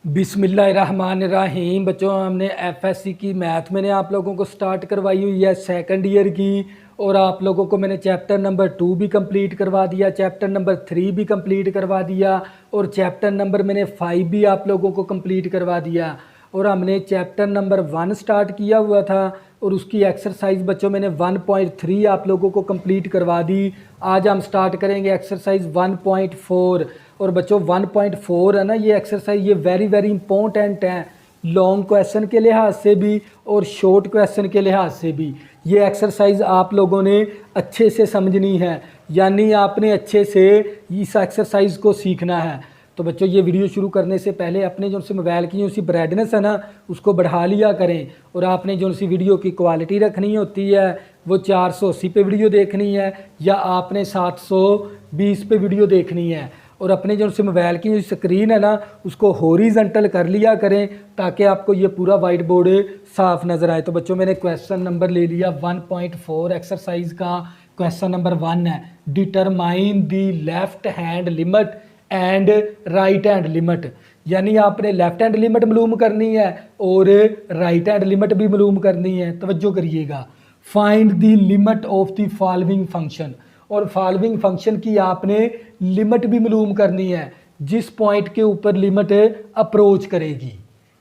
बिस्मिल्लाहिर्रहमानिर्रहीम। बच्चों, हमने एफएससी की मैथ मैंने आप लोगों को स्टार्ट करवाई हुई है सेकंड ईयर की, और आप लोगों को मैंने चैप्टर नंबर 2 भी कंप्लीट करवा दिया, चैप्टर नंबर 3 भी कंप्लीट करवा दिया, और चैप्टर नंबर मैंने 5 भी आप लोगों को कंप्लीट करवा दिया। और हमने चैप्टर नंबर 1 स्टार्ट किया हुआ था, और उसकी एक्सरसाइज बच्चों मैंने 1.3 आप लोगों को कंप्लीट करवा दी। आज हम स्टार्ट करेंगे एक्सरसाइज 1.4। और बच्चों 1.4 है ना, ये एक्सरसाइज ये वेरी वेरी इंपॉर्टेंट है, लॉन्ग क्वेश्चन के लिहाज से भी और शॉर्ट क्वेश्चन के लिहाज से भी। ये एक्सरसाइज आप लोगों ने अच्छे से समझनी है, यानी आपने अच्छे से इस एक्सरसाइज को सीखना है। तो बच्चों, ये वीडियो शुरू करने से पहले अपने जो सी मोबाइल की जो सी ब्राइटनेस है ना, उसको बढ़ा लिया करें। और आपने जो सी वीडियो की क्वालिटी रखनी होती है वो 480 पे वीडियो देखनी है, या आपने 720 पे वीडियो देखनी है। और अपने जो से मोबाइल की जो स्क्रीन है ना, उसको हॉरिजॉन्टल कर लिया करें, ताकि आपको ये पूरा वाइट बोर्ड साफ नज़र आए। तो बच्चों, मैंने क्वेश्चन नंबर ले लिया 1.4 एक्सरसाइज का। क्वेश्चन नंबर 1 है, determine the left hand limit and right hand limit. यानी आपने लेफ्ट हैंड लिमिट मालूम करनी है और राइट हैंड लिमिट भी मालूम करनी है। तवज्जो करिएगा। Find the limit of the following function, और फॉलोइंग फंक्शन की आपने लिमिट भी मालूम करनी है, जिस पॉइंट के ऊपर लिमिट अप्रोच करेगी,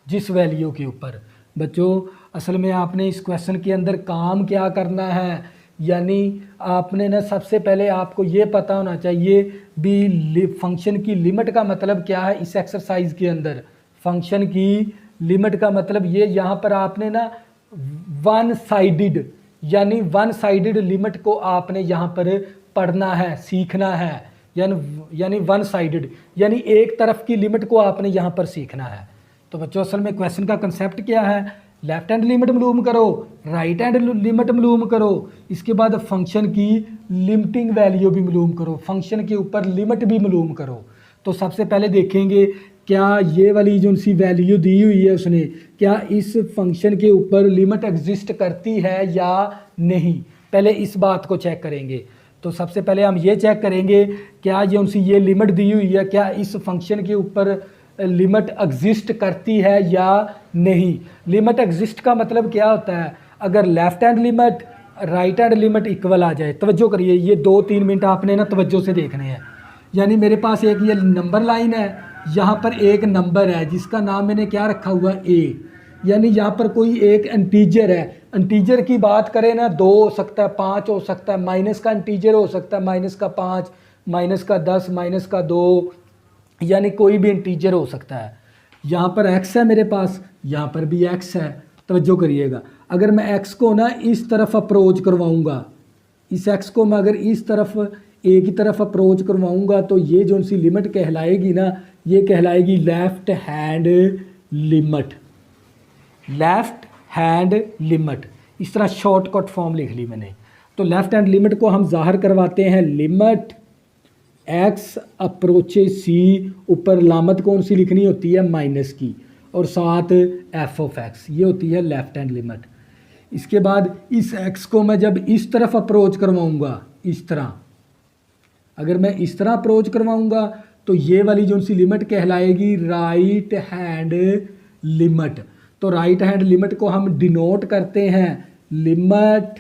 जिस वैल्यू के ऊपर। बच्चों, असल में आपने इस क्वेश्चन के अंदर काम क्या करना है, यानी आपने ना सबसे पहले आपको ये पता होना चाहिए भी फंक्शन की लिमिट का मतलब क्या है। इस एक्सरसाइज के अंदर फंक्शन की लिमिट का मतलब ये, यहाँ पर आपने ना वन साइडेड, यानी वन साइडेड लिमिट को आपने यहाँ पर पढ़ना है, सीखना है। यानी वन साइडेड यानी एक तरफ की लिमिट को आपने यहाँ पर सीखना है। तो बच्चों, असल में क्वेश्चन का कंसेप्ट क्या है, लेफ्ट हैंड लिमिट मालूम करो, राइट हैंड लिमिट मालूम करो, इसके बाद फंक्शन की लिमिटिंग वैल्यू भी मालूम करो, फंक्शन के ऊपर लिमिट भी मालूम करो। तो सबसे पहले देखेंगे क्या ये वाली जो सी वैल्यू दी हुई है उसने, क्या इस फंक्शन के ऊपर लिमिट एग्जिस्ट करती है या नहीं। पहले इस बात को चेक करेंगे। तो सबसे पहले हम ये चेक करेंगे क्या जो सी ये लिमिट दी हुई है, क्या इस फंक्शन के ऊपर लिमिट एग्जिस्ट करती है या नहीं। लिमिट एग्जिस्ट का मतलब क्या होता है, अगर left hand limit right hand limit equal आ जाए। तवज्जो करिए, ये 2-3 मिनट आपने ना तवज्जो से देखने हैं। यानी मेरे पास एक ये नंबर लाइन है, यहाँ पर एक नंबर है जिसका नाम मैंने क्या रखा हुआ है, ए। यानी यहाँ पर कोई एक इंटीजर है। इंटीजर की बात करें ना, 2 हो सकता है, 5 हो सकता है, माइनस का इंटीजर हो सकता है, -5, -10, -2, यानी कोई भी इंटीजर हो सकता है। यहाँ पर x है मेरे पास, यहाँ पर भी x है। तवज्जो करिएगा, अगर मैं x को ना इस तरफ अप्रोच करवाऊँगा, इस x को मैं अगर इस तरफ a की तरफ अप्रोच करवाऊँगा, तो ये जो सी लिमिट कहलाएगी ना, ये कहलाएगी left hand limit. Left hand limit, इस तरह शॉर्टकट फॉर्म लिख ली मैंने। तो लेफ्ट हैंड लिमिट को हम जाहिर करवाते हैं लिमिट x अप्रोचे c, ऊपर लामत कौन सी लिखनी होती है, माइनस की, और साथ f ऑफ x, ये होती है लेफ्ट हैंड लिमिट। इसके बाद इस x को मैं जब इस तरफ अप्रोच करवाऊंगा, इस तरह, अगर मैं इस तरह अप्रोच करवाऊंगा, तो ये वाली जो सी लिमिट कहलाएगी राइट हैंड लिमिट। तो राइट हैंड लिमिट को हम डिनोट करते हैं लिमिट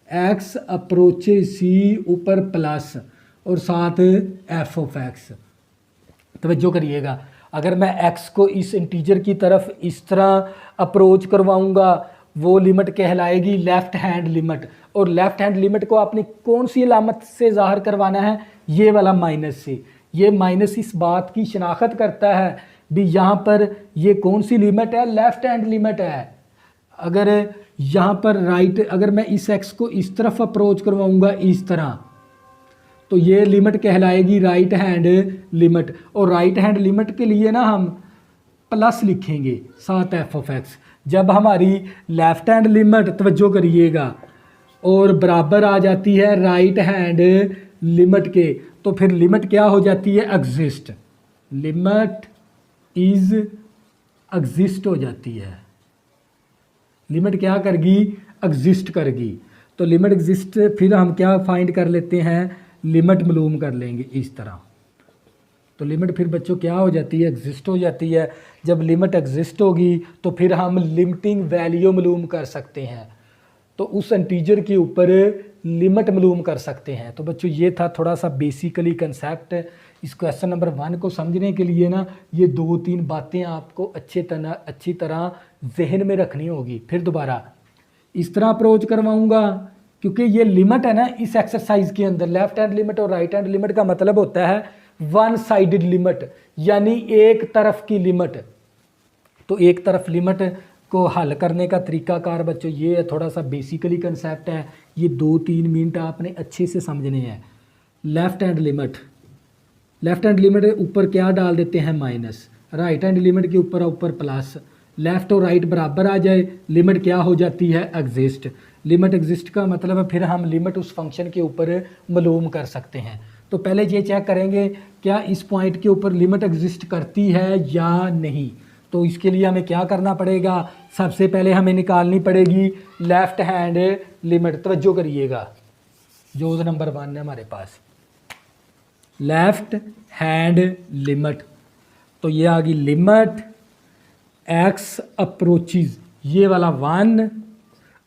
x अप्रोचे c, ऊपर प्लस और साथ f ऑफ x। तवज्जो करिएगा, अगर मैं x को इस इंटीजर की तरफ इस तरह अप्रोच करवाऊंगा, वो लिमिट कहलाएगी लेफ्ट हैंड लिमिट। और लेफ्ट हैंड लिमिट को आपने कौन सी अलामत से ज़ाहिर करवाना है, ये वाला माइनस से। ये माइनस इस बात की शनाख्त करता है भी यहाँ पर ये कौन सी लिमिट है, लेफ्ट हैंड लिमिट है। अगर यहाँ पर राइट, अगर मैं इस x को इस तरफ अप्रोच करवाऊंगा इस तरह, तो ये लिमिट कहलाएगी राइट हैंड लिमिट। और राइट हैंड लिमिट के लिए ना हम प्लस लिखेंगे साथ f ऑफ x। जब हमारी लेफ्ट हैंड लिमिट, तवज्जो करिएगा, और बराबर आ जाती है राइट हैंड लिमिट के, तो फिर लिमिट क्या हो जाती है, एग्जिस्ट। लिमिट इज एग्जिस्ट हो जाती है। लिमिट क्या करेगी, एग्जिस्ट करेगी। तो लिमिट एग्जिस्ट, फिर हम क्या फाइंड कर लेते हैं, लिमिट मालूम कर लेंगे इस तरह। तो लिमिट फिर बच्चों क्या हो जाती है, एग्जिस्ट हो जाती है। जब लिमिट एग्जिस्ट होगी तो फिर हम लिमिटिंग वैल्यू मालूम कर सकते हैं, तो उस इंटीजर के ऊपर लिमिट मालूम कर सकते हैं। तो बच्चों ये था थोड़ा सा बेसिकली कंसेप्ट। इस क्वेश्चन नंबर 1 को समझने के लिए ना ये 2-3 बातें आपको अच्छी तरह जहन में रखनी होगी। फिर दोबारा इस तरह अप्रोच करवाऊंगा, क्योंकि ये लिमिट है ना इस एक्सरसाइज के अंदर, लेफ्ट हैंड लिमिट और राइट हैंड लिमिट का मतलब होता है वन साइडेड लिमिट, यानी एक तरफ की लिमिट। तो एक तरफ लिमिट को हल करने का तरीकाकार बच्चों ये है, थोड़ा सा बेसिकली कंसेप्ट है। ये 2-3 मिनट आपने अच्छे से समझने हैं। लेफ्ट हैंड लिमिट ऊपर क्या डाल देते हैं, माइनस। राइट हैंड लिमिट के ऊपर प्लस। लेफ्ट और राइट बराबर आ जाए, लिमिट क्या हो जाती है, एग्जिस्ट। लिमिट एग्जिस्ट का मतलब है फिर हम लिमिट उस फंक्शन के ऊपर मालूम कर सकते हैं। तो पहले ये चेक करेंगे क्या इस पॉइंट के ऊपर लिमिट एग्जिस्ट करती है या नहीं। तो इसके लिए हमें क्या करना पड़ेगा, सबसे पहले हमें निकालनी पड़ेगी लेफ्ट हैंड लिमिट। तवज्जो करिएगा, जो नंबर 1 है हमारे पास लेफ्ट हैंड लिमिट। तो ये आ गई लिमिट एक्स अप्रोचेज, ये वाला 1,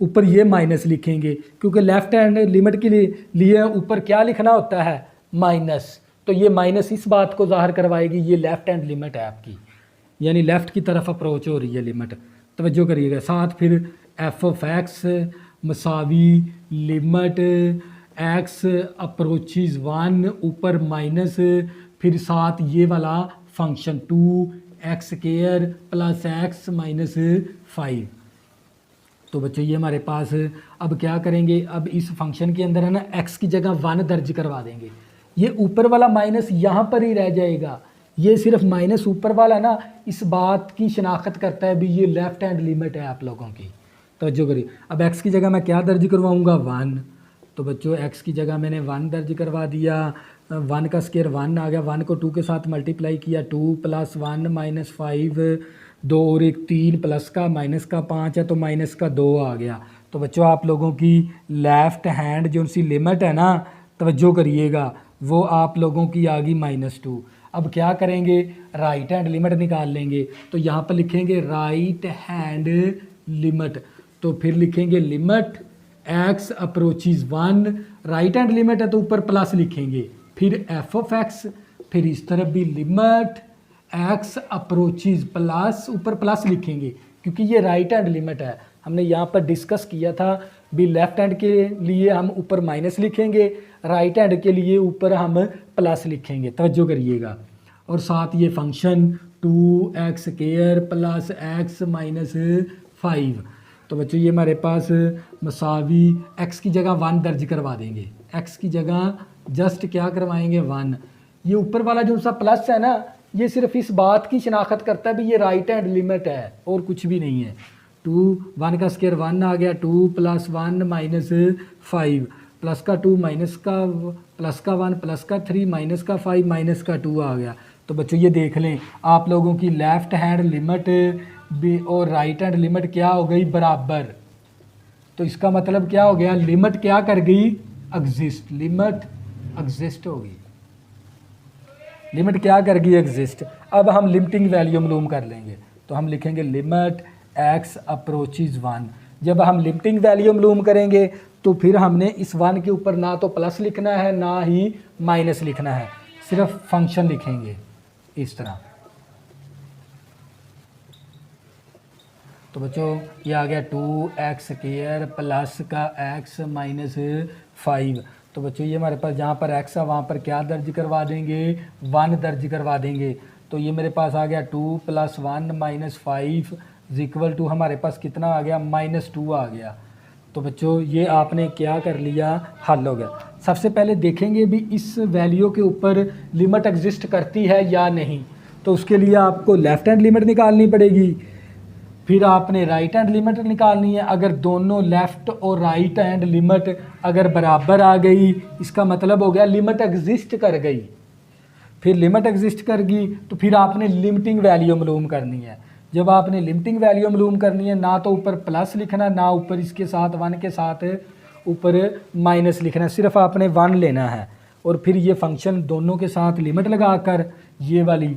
ऊपर ये माइनस लिखेंगे क्योंकि लेफ्ट हैंड लिमिट के लिए ऊपर क्या लिखना होता है, माइनस। तो ये माइनस इस बात को जाहिर करवाएगी ये लेफ्ट हैंड लिमिट है आपकी, यानी लेफ़्ट की तरफ अप्रोच हो रही है लिमिट। तवज्जो करिएगा। साथ फिर एफ ऑफ एक्स मसावी लिमिट एक्स अप्रोचेज 1, ऊपर माइनस, फिर साथ ये वाला function 2x² plus x minus 5। तो बच्चों ये हमारे पास, अब क्या करेंगे, अब इस फंक्शन के अंदर है ना x की जगह 1 दर्ज करवा देंगे। ये ऊपर वाला माइनस यहाँ पर ही रह जाएगा, ये सिर्फ माइनस ऊपर वाला ना इस बात की शनाख्त करता है भी ये लेफ्ट हैंड लिमिट है आप लोगों की। तवज्जो करिए। अब x की जगह मैं क्या दर्ज करवाऊंगा, 1। तो बच्चों x की जगह मैंने 1 दर्ज करवा दिया। 1 का स्क्वायर 1 आ गया, 1 को 2 के साथ मल्टीप्लाई किया, 2 + 1 माइनस 5, 2 और 1 3, प्लस का माइनस का 5 है तो माइनस का 2 आ गया। तो बच्चों आप लोगों की लेफ़्ट हैंड जो सी लिमिट है ना, तवज्जो करिएगा, वो आप लोगों की आ गई -2। अब क्या करेंगे, राइट हैंड लिमिट निकाल लेंगे। तो यहाँ पर लिखेंगे राइट हैंड लिमिट, तो फिर लिखेंगे limit X approaches 1, right hand limit है तो ऊपर प्लस लिखेंगे, फिर एफ ऑफ एक्स, फिर इस तरफ भी लिमिट एक्स अप्रोचेज प्लस, ऊपर प्लस लिखेंगे क्योंकि ये राइट हैंड लिमिट है। हमने यहाँ पर डिस्कस किया था भी लेफ्ट हैंड के लिए हम ऊपर माइनस लिखेंगे, राइट हैंड के लिए ऊपर हम प्लस लिखेंगे। तवज्जो करिएगा। और साथ ये function 2x² plus x minus 5। तो बच्चों ये हमारे पास मसावी x की जगह 1 दर्ज करवा देंगे, x की जगह जस्ट क्या करवाएंगे 1। ये ऊपर वाला जो सा प्लस है ना, ये सिर्फ इस बात की शनाख्त करता है भी ये राइट हैंड लिमिट है और कुछ भी नहीं है। 1 का स्क्वायर 1 आ गया, 2 + 1 माइनस 5, प्लस का 2 माइनस का प्लस का 1 प्लस का 3 माइनस का 5 माइनस का 2 आ गया। तो बच्चों ये देख लें आप लोगों की लेफ़्ट हैंड लिमिट भी और राइट हैंड लिमिट क्या हो गई, बराबर। तो इसका मतलब क्या हो गया, लिमिट क्या कर गई, एग्जिस्ट। लिमिट एग्जिस्ट होगी, लिमिट क्या कर गई, एग्जिस्ट। अब हम लिमिटिंग वैल्यू मालूम कर लेंगे। तो हम लिखेंगे लिमिट एक्स अप्रोचेज 1। जब हम लिमिटिंग वैल्यू मालूम करेंगे तो फिर हमने इस 1 के ऊपर ना तो प्लस लिखना है ना ही माइनस लिखना है, सिर्फ फंक्शन लिखेंगे इस तरह। तो बच्चों ये आ गया 2x² प्लस का x माइनस 5। तो बच्चों ये हमारे पास जहाँ पर x है वहाँ पर क्या दर्ज करवा देंगे, 1 दर्ज करवा देंगे। तो ये मेरे पास आ गया 2 + 1 माइनस 5 इक्वल टू हमारे पास कितना आ गया, -2 आ गया। तो बच्चों ये आपने क्या कर लिया, हल हो गया। सबसे पहले देखेंगे भी इस वैल्यू के ऊपर लिमिट एग्जिस्ट करती है या नहीं। तो उसके लिए आपको लेफ़्ट हैंड लिमिट निकालनी पड़ेगी, फिर आपने राइट हैंड लिमिट निकालनी है। अगर दोनों लेफ़्ट और राइट हैंड लिमिट अगर बराबर आ गई, इसका मतलब हो गया लिमिट एग्जिस्ट कर गई। फिर लिमिट एग्जिस्ट कर गई तो फिर आपने लिमिटिंग वैल्यू मालूम करनी है। जब आपने लिमिटिंग वैल्यू मालूम करनी है, ना तो ऊपर प्लस लिखना, ना ऊपर इसके साथ 1 के साथ ऊपर माइनस लिखना, सिर्फ आपने 1 लेना है। और फिर ये फंक्शन दोनों के साथ लिमिट लगाकर ये वाली,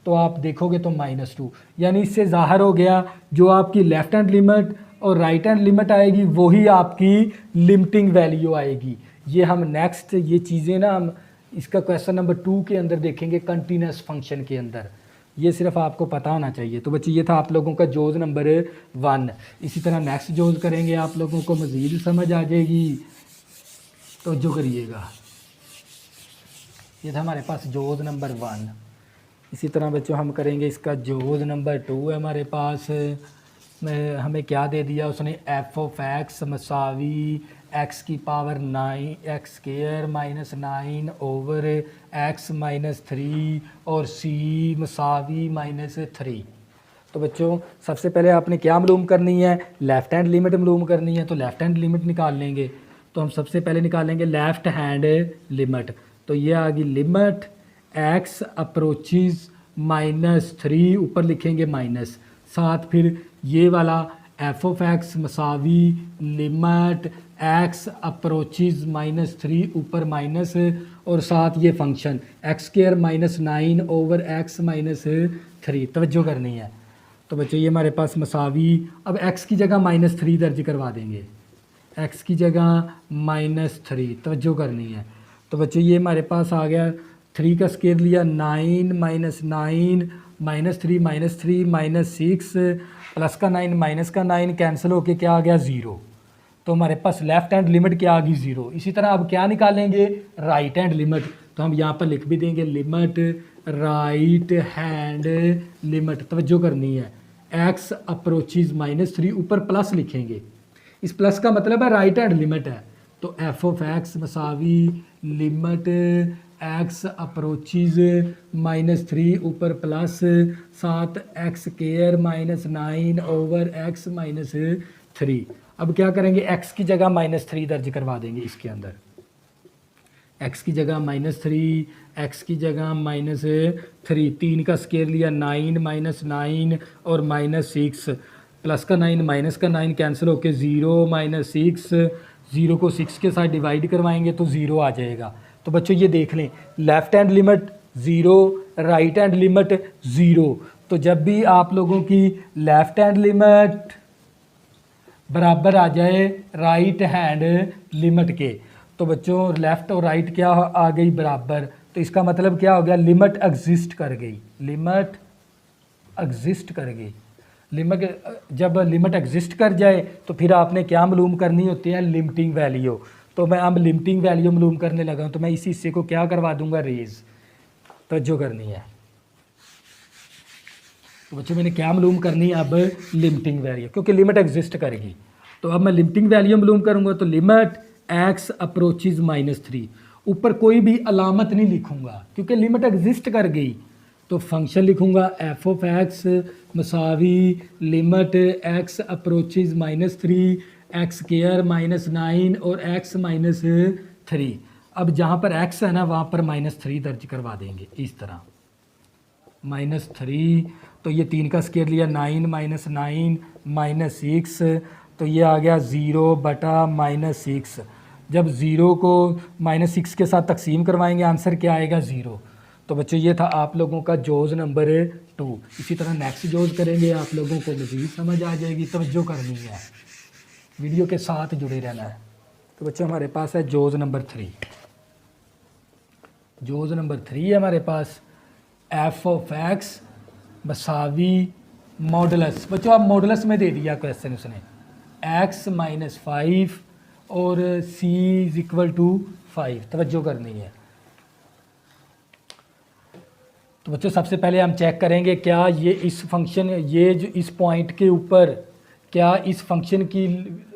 तो आप देखोगे तो -2, यानी इससे ज़ाहिर हो गया जो आपकी लेफ़्ट हैंड लिमिट और राइट हैंड लिमिट आएगी वही आपकी लिमिटिंग वैल्यू आएगी। ये हम नेक्स्ट ये चीज़ें ना हम इसका क्वेश्चन नंबर 2 के अंदर देखेंगे, कंटिन्यूस फंक्शन के अंदर। ये सिर्फ आपको पता होना चाहिए। तो बच्चे ये था आप लोगों का जोज़ नंबर 1। इसी तरह नेक्स्ट जोज़ करेंगे, आप लोगों को मज़ीद समझ आ जाएगी। तो जो करिएगा, ये था हमारे पास जोज़ नंबर 1। इसी तरह बच्चों हम करेंगे इसका जोज़ नंबर 2 है हमारे पास। हमें क्या दे दिया उसने, f(x) मसावी x⁻9 x² -9 over x -3 और c मसावी -3। तो बच्चों सबसे पहले आपने क्या मालूम करनी है, लेफ़्ट हैंड लिमिट मालूम करनी है। तो लेफ़्ट हैंड लिमिट निकाल लेंगे। तो हम सबसे पहले निकालेंगे लेफ़्ट हैंड लिमिट। तो ये आ गई लिमिट x अप्रोचेज़ -3, ऊपर लिखेंगे माइनस, साथ फिर ये वाला f(x) मसावी लिमिट x अप्रोचेज़ -3 ऊपर माइनस और साथ ये फंक्शन x² -9 ओवर x -3 तवज्जो करनी है। तो बच्चों ये हमारे पास मसावी, अब x की जगह -3 दर्ज करवा देंगे, x की जगह -3 तवज्जो करनी है। तो बच्चों ये हमारे पास आ गया 3 का स्केयर लिया 9 -9 -3 -6 प्लस का 9 माइनस का 9 कैंसिल होके क्या आ गया 0। तो हमारे पास लेफ़्ट हैंड लिमिट क्या आ गई 0। इसी तरह अब क्या निकालेंगे, राइट हैंड लिमिट। तो हम यहाँ पर लिख भी देंगे लिमिट राइट हैंड लिमिट, तवज्जो करनी है, x अप्रोचेज़ -3 ऊपर प्लस लिखेंगे। इस प्लस का मतलब है राइट हैंड लिमिट है। तो f(x) मसावी लिमिट x अप्रोचेज़ -3 ऊपर प्लस 7 x² -9 ओवर x -3। अब क्या करेंगे, x की जगह -3 दर्ज करवा देंगे इसके अंदर, x की जगह -3, x की जगह -3, 3 का स्केयर लिया 9 -9 और -6 प्लस का 9 माइनस का 9 कैंसिल होके 0 -6, 0 को 6 के साथ डिवाइड करवाएंगे तो 0 आ जाएगा। तो बच्चों ये देख लें, left hand limit 0, right hand limit 0। तो जब भी आप लोगों की लेफ़्ट हैंड लिमिट बराबर आ जाए राइट हैंड लिमिट के, तो बच्चों लेफ़्ट और राइट क्या आ गई बराबर, तो इसका मतलब क्या हो गया, लिमिट एग्जिस्ट कर गई, लिमिट एग्जिस्ट कर गई। लिमिट जब लिमिट एग्जिस्ट कर जाए तो फिर आपने क्या मालूम करनी होती है, लिमिटिंग वैल्यू। तो मैं अब लिमिटिंग वैल्यू मालूम करने लगा हूँ, तो मैं इसी हिस्से को क्या करवा दूंगा, रेज, तवज्जो करनी है। तो बच्चों मैंने क्या मालूम करनी है अब, लिमिटिंग वैल्यू, क्योंकि लिमिट एग्जिस्ट करेगी। तो अब मैं लिमिटिंग वैल्यू मालूम करूँगा, तो लिमिट x अप्रोचेज़ -3, ऊपर कोई भी अलामत नहीं लिखूँगा क्योंकि लिमिट एग्जिस्ट कर गई। तो फंक्शन लिखूँगा f(x) मसावी limit x approaches -3 x² -9 और x -3। अब जहाँ पर x है ना वहाँ पर -3 दर्ज करवा देंगे इस तरह, -3। तो ये 3 का स्केयर लिया 9 -9 -6, तो ये आ गया 0 बटा -6। जब 0 को -6 के साथ तकसीम करवाएंगे आंसर क्या आएगा, 0। तो बच्चों ये था आप लोगों का जोज़ नंबर 2। इसी तरह नेक्स्ट जोज़ करेंगे, आप लोगों को मज़ीद समझ आ जाएगी, तवज्जो करनी है, वीडियो के साथ जुड़े रहना है। तो बच्चों हमारे पास है जोज़ नंबर 3। जोज़ नंबर 3 है हमारे पास f(x) मसावी मॉडुलस। बच्चों आप मॉडुलस में दे दिया क्वेश्चन उसने, x -5 और c = 5, तवज्जो करनी है। तो बच्चों सबसे पहले हम चेक करेंगे क्या ये इस फंक्शन, ये जो इस पॉइंट के ऊपर क्या इस फंक्शन की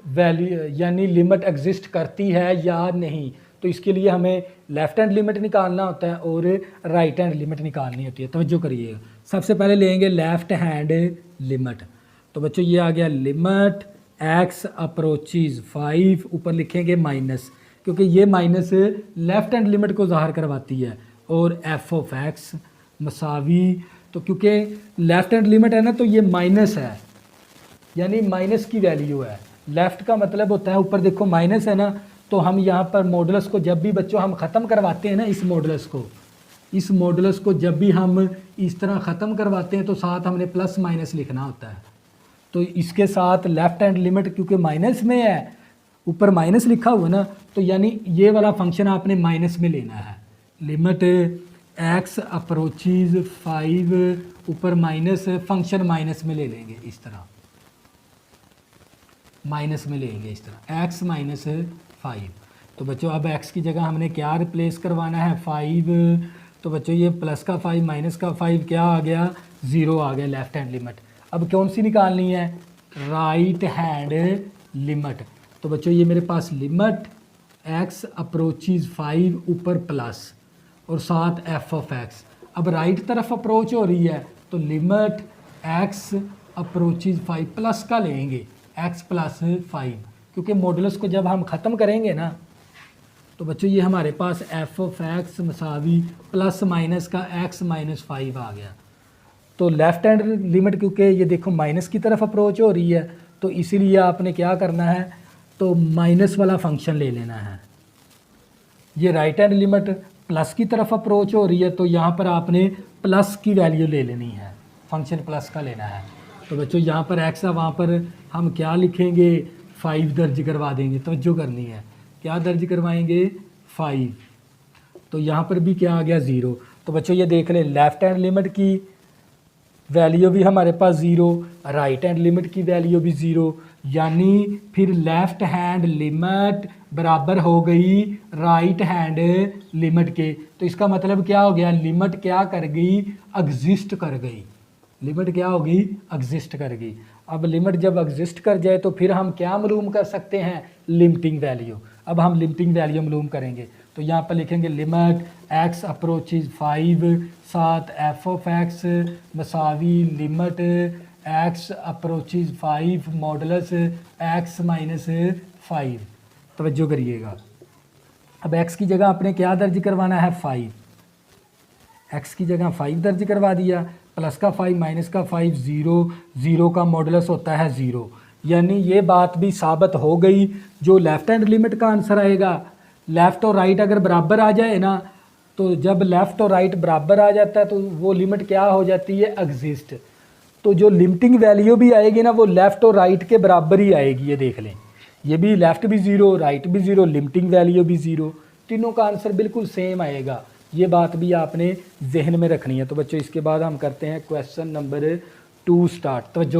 वैल्यू यानी लिमिट एग्जिस्ट करती है या नहीं। तो इसके लिए हमें लेफ़्ट हैंड लिमिट निकालना होता है और राइट हैंड लिमिट निकालनी होती है, तवज्जो करिएगा। सबसे पहले लेंगे लेफ़्ट हैंड लिमिट। तो बच्चों ये आ गया लिमिट x अप्रोचेज़ 5, ऊपर लिखेंगे माइनस क्योंकि ये माइनस लेफ़्ट हैंड लिमिट को ज़ाहिर करवाती है, और f(x) मसावी, तो क्योंकि लेफ़्ट हैंड लिमिट है ना तो ये माइनस है, यानी माइनस की वैल्यू है। लेफ़्ट का मतलब होता है, ऊपर देखो माइनस है ना, तो हम यहाँ पर मॉडुलस को जब भी बच्चों हम ख़त्म करवाते हैं ना इस मॉडुलस को, इस मॉडुलस को जब भी हम इस तरह ख़त्म करवाते हैं तो साथ हमने प्लस माइनस लिखना होता है। तो इसके साथ लेफ़्ट हैंड लिमिट क्योंकि माइनस में है, ऊपर माइनस लिखा हुआ ना, तो यानी ये वाला फंक्शन आपने माइनस में लेना है। लिमिट x अप्रोचेज 5 ऊपर माइनस, फंक्शन माइनस में ले लेंगे इस तरह, माइनस में लेंगे इस तरह x माइनस 5। तो बच्चों अब x की जगह हमने क्या रिप्लेस करवाना है 5। तो बच्चों ये प्लस का 5 माइनस का 5 क्या आ गया 0 आ गया लेफ़्ट हैंड लिमिट। अब कौन सी निकालनी है राइट हैंड लिमिट। तो बच्चों ये मेरे पास लिमिट x अप्रोचेज 5 ऊपर प्लस और साथ f ऑफ x। अब राइट तरफ अप्रोच हो रही है तो लिमिट x अप्रोचेज 5 प्लस का लेंगे x प्लस 5, क्योंकि मॉडुलस को जब हम ख़त्म करेंगे ना तो बच्चों ये हमारे पास f ऑफ x मसावी प्लस माइनस का x माइनस 5 आ गया। तो लेफ़्ट हैंड लिमिट क्योंकि ये देखो माइनस की तरफ अप्रोच हो रही है तो इसीलिए आपने क्या करना है तो माइनस वाला फंक्शन ले लेना है। ये राइट हैंड लिमिट प्लस की तरफ अप्रोच हो रही है तो यहाँ पर आपने प्लस की वैल्यू ले लेनी है, फंक्शन प्लस का लेना है। तो बच्चों यहाँ पर x है, वहाँ पर हम क्या लिखेंगे 5 दर्ज करवा देंगे। तवज्जो करनी है, क्या दर्ज करवाएंगे 5। तो यहाँ पर भी क्या आ गया 0। तो बच्चों ये देख लें लेफ़्ट हैंड लिमिट की वैल्यू भी हमारे पास 0, राइट हैंड लिमिट की वैल्यू भी 0, यानी फिर लेफ़्ट हैंड लिमिट बराबर हो गई राइट हैंड लिमिट के। तो इसका मतलब क्या हो गया लिमिट क्या कर गई एग्जिस्ट कर गई, लिमिट क्या होगी एग्जिस्ट कर गई। अब लिमिट जब एग्जिस्ट कर जाए तो फिर हम क्या मालूम कर सकते हैं लिमिटिंग वैल्यू। अब हम लिमिटिंग वैल्यू मालूम करेंगे तो यहाँ पर लिखेंगे लिमिट x अप्रोचेज 5 साथ f ऑफ x मसावी limit x approaches 5 modulus x minus 5। तवज्जो करिएगा। अब x की जगह आपने क्या दर्ज करवाना है 5, x की जगह 5 दर्ज करवा दिया, प्लस का 5 माइनस का 5 0, 0 का मॉडुलस होता है 0। यानी ये बात भी साबित हो गई जो लेफ़्ट हैंड लिमिट का आंसर आएगा लेफ़्ट और राइट अगर बराबर आ जाए ना, तो जब लेफ़्ट और राइट बराबर आ जाता है तो वो लिमिट क्या हो जाती है एग्जिस्ट। तो जो लिमिटिंग वैल्यू भी आएगी ना वो लेफ़्ट और राइट के बराबर ही आएगी। ये देख लें, ये भी लेफ़्ट भी 0 राइट भी 0 लिमिटिंग वैल्यू भी 0, तीनों का आंसर बिल्कुल सेम आएगा। ये बात भी आपने जहन में रखनी है। तो बच्चों इसके बाद हम करते हैं क्वेश्चन नंबर 2 स्टार्ट। तो जो